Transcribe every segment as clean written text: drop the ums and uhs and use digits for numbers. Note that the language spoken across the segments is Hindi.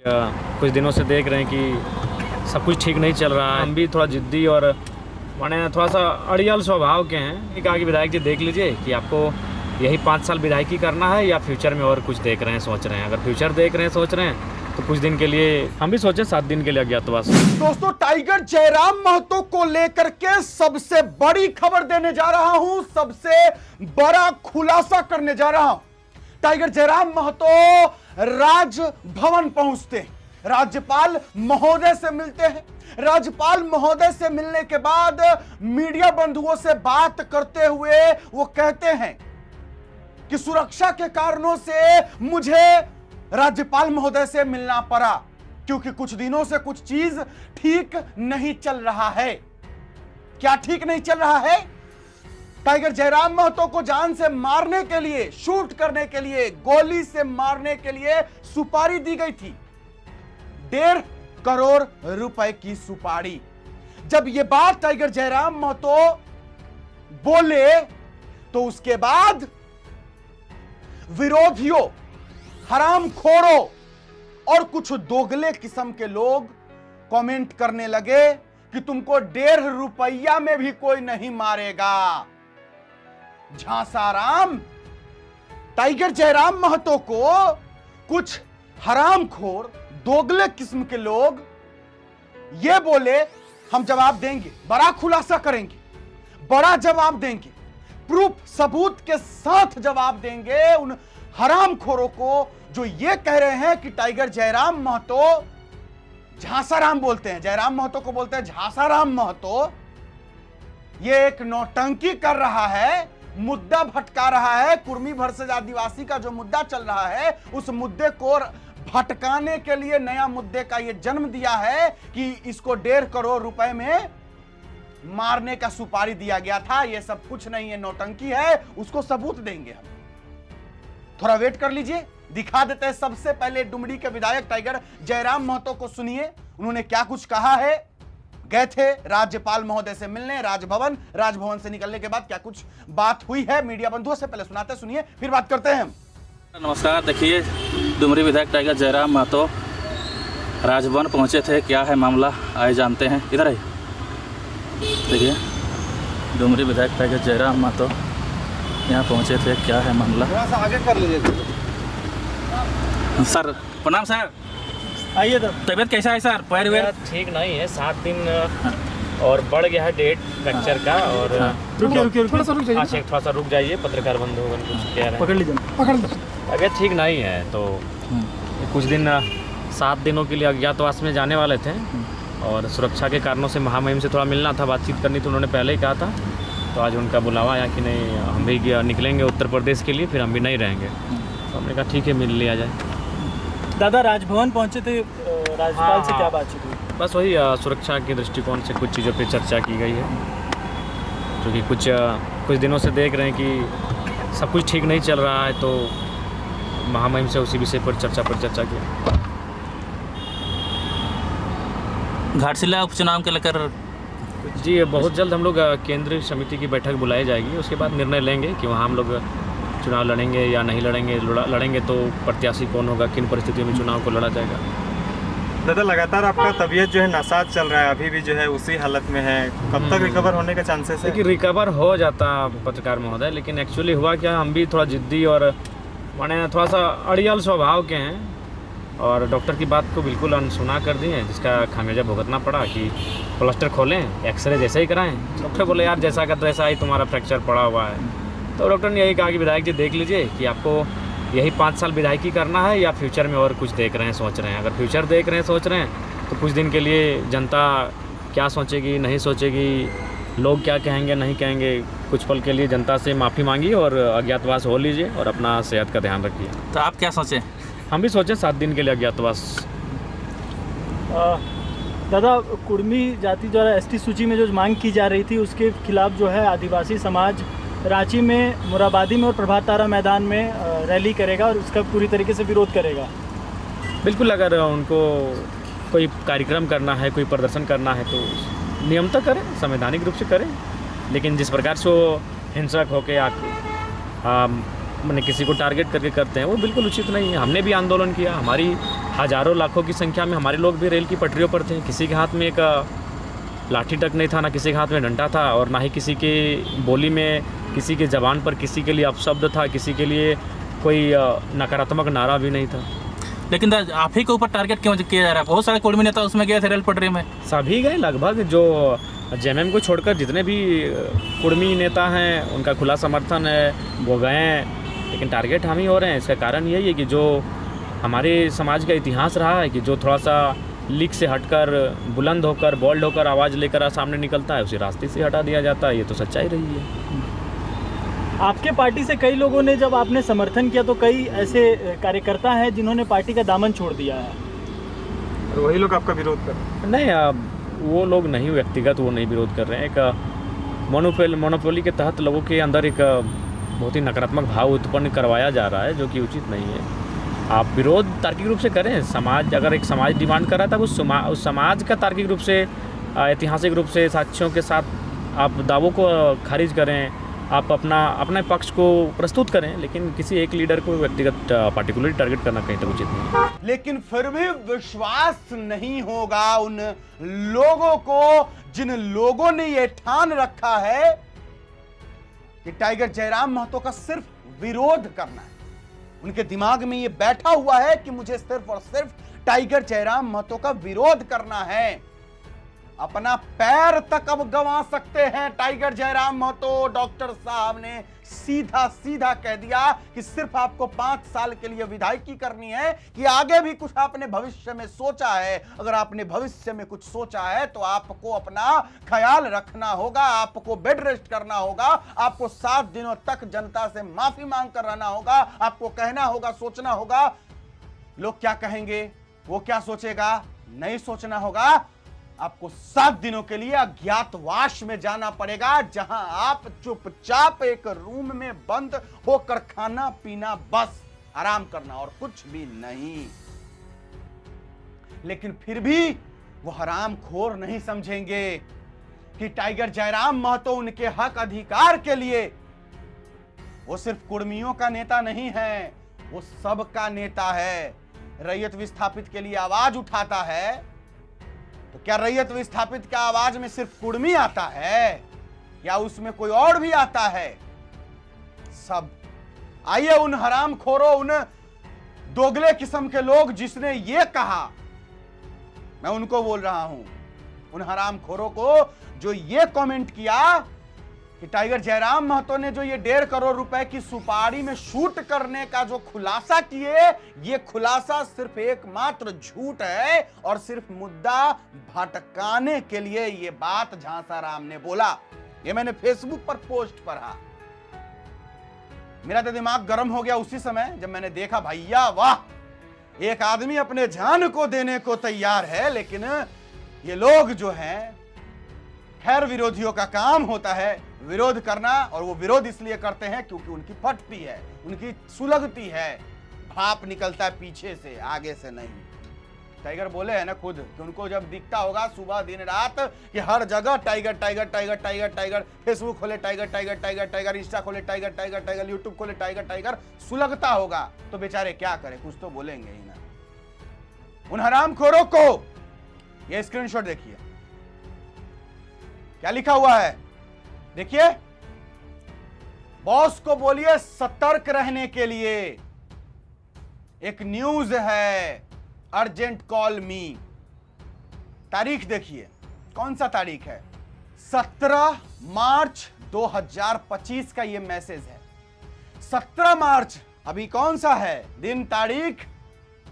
कुछ दिनों से देख रहे हैं कि सब कुछ ठीक नहीं चल रहा है। हम भी थोड़ा जिद्दी और माने थोड़ा सा अड़ियल स्वभाव के हैं। कहा कि विधायक जी देख लीजिए कि आपको यही 5 साल विधायकी करना है या फ्यूचर में और कुछ देख रहे हैं, सोच रहे हैं। अगर फ्यूचर देख रहे हैं, सोच रहे हैं तो कुछ दिन के लिए हम भी सोचे 7 दिन के लिए अज्ञातवास। दोस्तों, टाइगर जयराम महतो को लेकर के सबसे बड़ी खबर देने जा रहा हूं, सबसे बड़ा खुलासा करने जा रहा हूं। टाइगर जयराम महतो राजभवन पहुंचते हैं, राज्यपाल महोदय से मिलते हैं। राज्यपाल महोदय से मिलने के बाद मीडिया बंधुओं से बात करते हुए वो कहते हैं कि सुरक्षा के कारणों से मुझे राज्यपाल महोदय से मिलना पड़ा, क्योंकि कुछ दिनों से कुछ चीज ठीक नहीं चल रहा है। क्या ठीक नहीं चल रहा है? टाइगर जयराम महतो को जान से मारने के लिए, शूट करने के लिए, गोली से मारने के लिए सुपारी दी गई थी, 1.5 करोड़ रुपए की सुपारी। जब यह बात टाइगर जयराम महतो बोले तो उसके बाद विरोधियों, हरामखोरों और कुछ दोगले किस्म के लोग कमेंट करने लगे कि तुमको 1.5 रुपया में भी कोई नहीं मारेगा। झांसाराम, टाइगर जयराम महतो को कुछ हरामखोर दोगले किस्म के लोग ये बोले हम जवाब देंगे, बड़ा खुलासा करेंगे, बड़ा जवाब देंगे, प्रूफ सबूत के साथ जवाब देंगे उन हरामखोरों को जो ये कह रहे हैं कि टाइगर जयराम महतो, झांसाराम बोलते हैं, जयराम महतो को बोलते हैं झांसाराम महतो, ये एक नौटंकी कर रहा है, मुद्दा भटका रहा है। कुर्मी वर्सेस आदिवासी का जो मुद्दा चल रहा है, उस मुद्दे को भटकाने के लिए नया मुद्दे का ये जन्म दिया है कि इसको 1.5 करोड़ रुपए में मारने का सुपारी दिया गया था। ये सब कुछ नहीं है, नौटंकी है, उसको सबूत देंगे हम। थोड़ा वेट कर लीजिए, दिखा देते हैं। सबसे पहले डुमरी के विधायक टाइगर जयराम महतो को सुनिए, उन्होंने क्या कुछ कहा है। गए थे राज्यपाल महोदय से मिलने राजभवन, राजभवन से निकलने के बाद क्या कुछ बात हुई है मीडिया बंधुओं से, पहले सुनाते, सुनिए, फिर बात करते हैं। नमस्कार, देखिए डुमरी विधायक टाइगर जयराम महतो राजभवन पहुंचे थे। क्या है मामला, आए जानते हैं। इधर आइए, देखिए डुमरी विधायक टाइगर जयराम महतो यहाँ पहुंचे थे। क्या है मामला, थोड़ा सा आगे कर लीजिए। सर प्रणाम सर, आइए। तो तबीयत कैसा है सर? पैर वेर ठीक नहीं है, 7 दिन और बढ़ गया है डेट फ्रैक्चर का। और रुकिए, थोड़ा सा रुक जाइए। अच्छा, थोड़ा सा रुक जाइए, पत्रकार बंधुओं कुछ कह रहे हैं। पकड़ लीजिए, पकड़ लो। तबीयत ठीक नहीं है तो कुछ दिन 7 दिनों के लिए अज्ञातवास में जाने वाले थे और सुरक्षा के कारणों से महामहिम से थोड़ा मिलना था, बातचीत करनी थी, उन्होंने पहले ही कहा था। तो आज उनका बुलावा आया कि नहीं हम भी निकलेंगे उत्तर प्रदेश के लिए, फिर हम भी नहीं रहेंगे। तो हमने कहा ठीक है, मिल लिया जाए। दादा राजभवन पहुंचे थे, राज्यपाल से क्या बातचीत हुई? बस वही सुरक्षा के दृष्टिकोण से कुछ चीज़ों पे चर्चा की गई है, क्योंकि कुछ दिनों से देख रहे हैं कि सब कुछ ठीक नहीं चल रहा है। तो महामहिम से उसी विषय पर चर्चा की। घाटशिला उपचुनाव के लेकर जी बहुत जल्द हम लोग केंद्रीय समिति की बैठक बुलाई जाएगी, उसके बाद निर्णय लेंगे कि वहाँ हम लोग चुनाव लड़ेंगे या नहीं लड़ेंगे। लड़ेंगे तो प्रत्याशी कौन होगा, किन परिस्थितियों में चुनाव को लड़ा जाएगा। दादा लगातार आपका तबीयत जो है नासाज चल रहा है, अभी भी जो है उसी हालत में है, कब तक रिकवर होने के चांसेस है? देखिए रिकवर हो जाता पत्रकार महोदय, लेकिन एक्चुअली हुआ क्या, हम भी थोड़ा जिद्दी और माने थोड़ा सा अड़ियल स्वभाव के हैं और डॉक्टर की बात को बिल्कुल अनसुना कर दिए, जिसका खामियाजा भुगतना पड़ा कि प्लास्टर खोलें, एक्सरे जैसे ही कराएं। डॉक्टर बोले यार जैसा का वैसा ही तुम्हारा फ्रैक्चर पड़ा हुआ है। तो डॉक्टर ने यही कहा कि विधायक जी देख लीजिए कि आपको यही 5 साल विधायकी करना है या फ्यूचर में और कुछ देख रहे हैं, सोच रहे हैं। अगर फ्यूचर देख रहे हैं, सोच रहे हैं तो कुछ दिन के लिए जनता क्या सोचेगी, नहीं सोचेगी, लोग क्या कहेंगे, नहीं कहेंगे, कुछ पल के लिए जनता से माफ़ी मांगी और अज्ञातवास हो लीजिए और अपना सेहत का ध्यान रखिए। तो आप क्या सोचें? हम भी सोचें 7 दिन के लिए अज्ञातवास। दादा कुर्मी जाति द्वारा ST सूची में जो मांग की जा रही थी, उसके खिलाफ जो है आदिवासी समाज रांची में, मोराबादी में और प्रभात तारा मैदान में रैली करेगा और उसका पूरी तरीके से विरोध करेगा। बिल्कुल, अगर उनको कोई कार्यक्रम करना है, कोई प्रदर्शन करना है तो नियमतः करें, संवैधानिक रूप से करें, लेकिन जिस प्रकार से वो हिंसक होकर मैंने किसी को टारगेट करके करते हैं वो बिल्कुल उचित नहीं है। हमने भी आंदोलन किया, हमारी हज़ारों लाखों की संख्या में हमारे लोग भी रेल की पटरियों पर थे। किसी के हाथ में एक लाठी तक नहीं था, ना किसी के हाथ में डंडा था, और ना ही किसी के बोली में, किसी के ज़बान पर किसी के लिए अपशब्द था, किसी के लिए कोई नकारात्मक नारा भी नहीं था। लेकिन आप ही के ऊपर टारगेट क्यों किया जा रहा है? बहुत सारे कुर्मी नेता उसमें गए थे रेल पटरी में। सभी गए लगभग, जो जेएमएम को छोड़कर जितने भी कुर्मी नेता हैं उनका खुला समर्थन है, वो गए हैं। लेकिन टारगेट हम ही हो रहे हैं। इसका कारण यही है कि जो हमारे समाज का इतिहास रहा है कि जो थोड़ा सा लीक से हटकर, बुलंद होकर, बोल्ड होकर आवाज़ लेकर सामने निकलता है, उसी रास्ते से हटा दिया जाता है। ये तो सच्चाई रही है। आपके पार्टी से कई लोगों ने, जब आपने समर्थन किया तो कई ऐसे कार्यकर्ता हैं जिन्होंने पार्टी का दामन छोड़ दिया है, और वही लोग आपका विरोध कर रहे हैं। नहीं, वो लोग नहीं, व्यक्तिगत वो नहीं विरोध कर रहे हैं। एक मोनोपोली के तहत लोगों के अंदर एक बहुत ही नकारात्मक भाव उत्पन्न करवाया जा रहा है, जो कि उचित नहीं है। आप विरोध तार्किक रूप से करें। समाज, अगर एक समाज डिमांड कर रहा था, उस समाज का तार्किक रूप से, ऐतिहासिक रूप से साक्ष्यों के साथ आप दावों को खारिज करें, आप अपने पक्ष को प्रस्तुत करें, लेकिन किसी एक लीडर को व्यक्तिगत पार्टिकुलरली टारगेट करना कहीं तक उचित नहीं है। लेकिन फिर भी विश्वास नहीं होगा उन लोगों को जिन लोगों ने ये ठान रखा है कि टाइगर जयराम महतो का सिर्फ विरोध करना है। उनके दिमाग में ये बैठा हुआ है कि मुझे सिर्फ और सिर्फ टाइगर जयराम महतो का विरोध करना है। अपना पैर तक अब गंवा सकते हैं टाइगर जयराम महतो। डॉक्टर साहब ने सीधा सीधा कह दिया कि सिर्फ आपको 5 साल के लिए विधायकी करनी है, कि आगे भी कुछ आपने भविष्य में सोचा है। अगर आपने भविष्य में कुछ सोचा है तो आपको अपना ख्याल रखना होगा, आपको बेड रेस्ट करना होगा, आपको 7 दिनों तक जनता से माफी मांग कर रहना होगा, आपको कहना होगा, सोचना होगा। लोग क्या कहेंगे, वो क्या सोचेगा, नहीं सोचना होगा। आपको 7 दिनों के लिए अज्ञातवास में जाना पड़ेगा, जहां आप चुपचाप एक रूम में बंद होकर खाना पीना, बस आराम करना और कुछ भी नहीं। लेकिन फिर भी वो हरामखोर नहीं समझेंगे कि टाइगर जयराम महतो उनके हक अधिकार के लिए वो सिर्फ कुर्मियों का नेता नहीं है, वो सबका नेता है। रैयत विस्थापित के लिए आवाज उठाता है, तो क्या रैयत विस्थापित का आवाज में सिर्फ कुर्मी आता है या उसमें कोई और भी आता है? सब। आइए उन हरामखोरों, उन दोगले किस्म के लोग जिसने ये कहा, मैं उनको बोल रहा हूं, उन हरामखोरों को जो ये कमेंट किया कि टाइगर जयराम महतो ने जो ये 1.5 करोड़ रुपए की सुपारी में शूट करने का जो खुलासा किए, ये खुलासा सिर्फ एकमात्र झूठ है और सिर्फ मुद्दा भटकाने के लिए ये बात झांसा राम ने बोला। ये मैंने फेसबुक पर पोस्ट पढ़ा, मेरा तो दिमाग गर्म हो गया उसी समय जब मैंने देखा। भैया वाह, एक आदमी अपने जान को देने को तैयार है, लेकिन ये लोग जो हैं, खैर विरोधियों का काम होता है विरोध करना, और वो विरोध इसलिए करते हैं क्योंकि उनकी फटती है, उनकी सुलगती है, भाप निकलता है पीछे से, आगे से नहीं। टाइगर बोले हैं ना खुद कि उनको जब दिखता होगा सुबह दिन रात कि हर जगह tiger tiger tiger tiger tiger, Facebook खोले tiger tiger tiger tiger, Insta खोले टाइगर टाइगर टाइगर, यूट्यूब खोले टाइगर टाइगर, सुलगता होगा तो बेचारे क्या करें, कुछ तो बोलेंगे ही ना। उन हरामखोरों को ये स्क्रीनशॉट देखिए, क्या लिखा हुआ है देखिए। बॉस को बोलिए सतर्क रहने के लिए। एक न्यूज है, अर्जेंट कॉल मी। तारीख देखिए, कौन सा तारीख है, 17 मार्च 2025 का ये मैसेज है। 17 मार्च, अभी कौन सा है दिन, तारीख,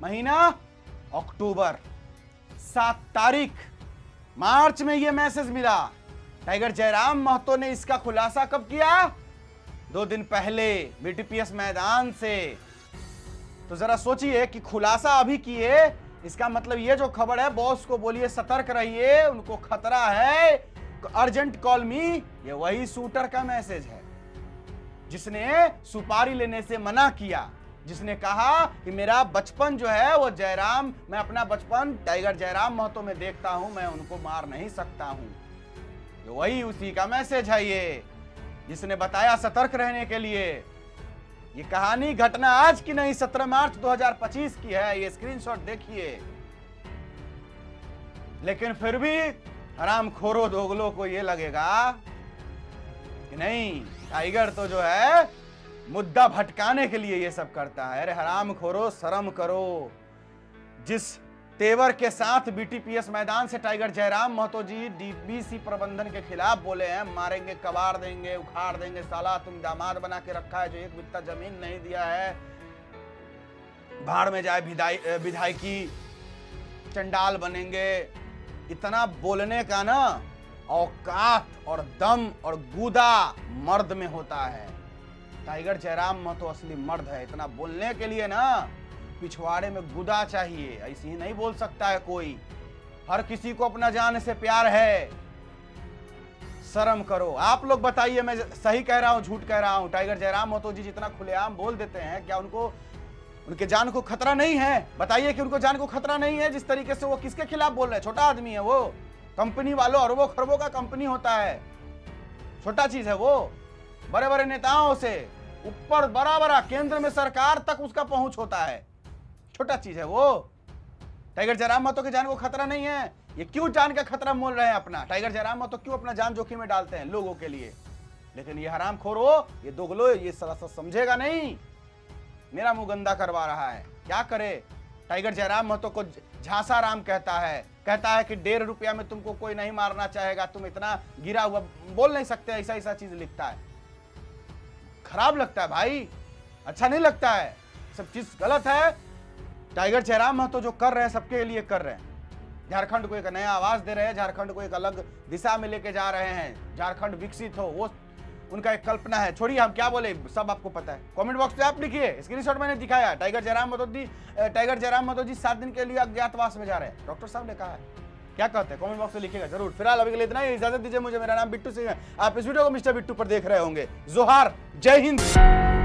महीना अक्टूबर। 7 तारीख मार्च में ये मैसेज मिला। टाइगर जयराम महतो ने इसका खुलासा कब किया, 2 दिन पहले बीटीपीएस मैदान से। तो जरा सोचिए कि खुलासा अभी किए, इसका मतलब ये जो खबर है, बॉस को बोलिए सतर्क रहिए, उनको खतरा है, अर्जेंट कॉल मी, ये वही शूटर का मैसेज है जिसने सुपारी लेने से मना किया, जिसने कहा कि मेरा बचपन जो है वो जयराम, मैं अपना बचपन टाइगर जयराम महतो में देखता हूं, मैं उनको मार नहीं सकता हूं। वही उसी का मैसेज है ये, जिसने बताया सतर्क रहने के लिए। ये कहानी घटना आज की नहीं, 17 मार्च 2025 की है। ये स्क्रीनशॉट देखिए। लेकिन फिर भी हरामखोरों दोगलों को ये लगेगा कि नहीं, टाइगर तो जो है मुद्दा भटकाने के लिए ये सब करता है। अरे हरामखोरों, शर्म करो। जिस तेवर के साथ बीटीपीएस मैदान से टाइगर जयराम महतो जी डीबीसी प्रबंधन के खिलाफ बोले हैं, मारेंगे, कबाड़ देंगे, उखाड़ देंगे, साला तुम दामाद बना के रखा है जो 1 बित्ता जमीन नहीं दिया है, भाड़ में जाए विधायकी, चंडाल बनेंगे। इतना बोलने का ना औकात और दम और गुदा मर्द में होता है। टाइगर जयराम महतो असली मर्द है। इतना बोलने के लिए ना पिछवाड़े में गुदा चाहिए, ऐसे ही नहीं बोल सकता है कोई। हर किसी को अपना जान से प्यार है। शर्म करो। आप लोग बताइए, मैं सही कह रहा हूं झूठ कह रहा हूं? टाइगर जयराम महतो जी जितना खुलेआम बोल देते हैं, क्या उनको उनके जान को खतरा नहीं है? बताइए कि उनको जान को खतरा नहीं है। जिस तरीके से वो किसके खिलाफ बोल रहे हैं, छोटा आदमी है वो, कंपनी वालों अरबों खरबों का कंपनी होता है, छोटा चीज है वो। बड़े बड़े नेताओं से ऊपर बड़ा बड़ा केंद्र में सरकार तक उसका पहुंच होता है, छोटा चीज है वो। टाइगर जयराम महतो के जान को खतरा नहीं है। ये क्यों जान का खतरा मोल रहे हैं अपना? टाइगर जयराम महतो क्यों अपना जान जोखिम में डालते हैं लोगों के लिए? लेकिन ये हरामखोरो, ये दोगलो, ये सरासर समझेगा नहीं। मेरा मुंह गंदा करवा रहा है, क्या करे? टाइगर जयराम महतो को झांसा राम कहता है कि 1.5 रुपया में तुमको कोई नहीं मारना चाहेगा, तुम इतना गिरा हुआ बोल नहीं सकते, ऐसा ऐसा चीज लिखता है। खराब लगता है भाई, अच्छा नहीं लगता है, सब चीज गलत है। टाइगर जयराम महतो जो कर रहे हैं सबके लिए कर रहे हैं। झारखंड को एक नया आवाज दे रहे हैं, झारखंड को एक अलग दिशा में लेके जा रहे हैं, झारखंड विकसित हो, वो उनका एक कल्पना है। छोड़िए हम क्या बोले, सब आपको पता है। कमेंट बॉक्स पे आप लिखिए, स्क्रीनशॉट मैंने दिखाया। टाइगर जयराम महतो जी 7 दिन के लिए अज्ञातवास में जा रहे हैं, डॉक्टर साहब ने कहा है। क्या कहते हैं कमेंट बॉक्स में लिखिएगा जरूर। फिलहाल अभी के लिए इतना ही, इजाजत दीजिए मुझे। मेरा नाम बिट्टू सिंह है, आप इस वीडियो को मिस्टर बिट्टू पर देख रहे होंगे। जोहार, जय हिंद।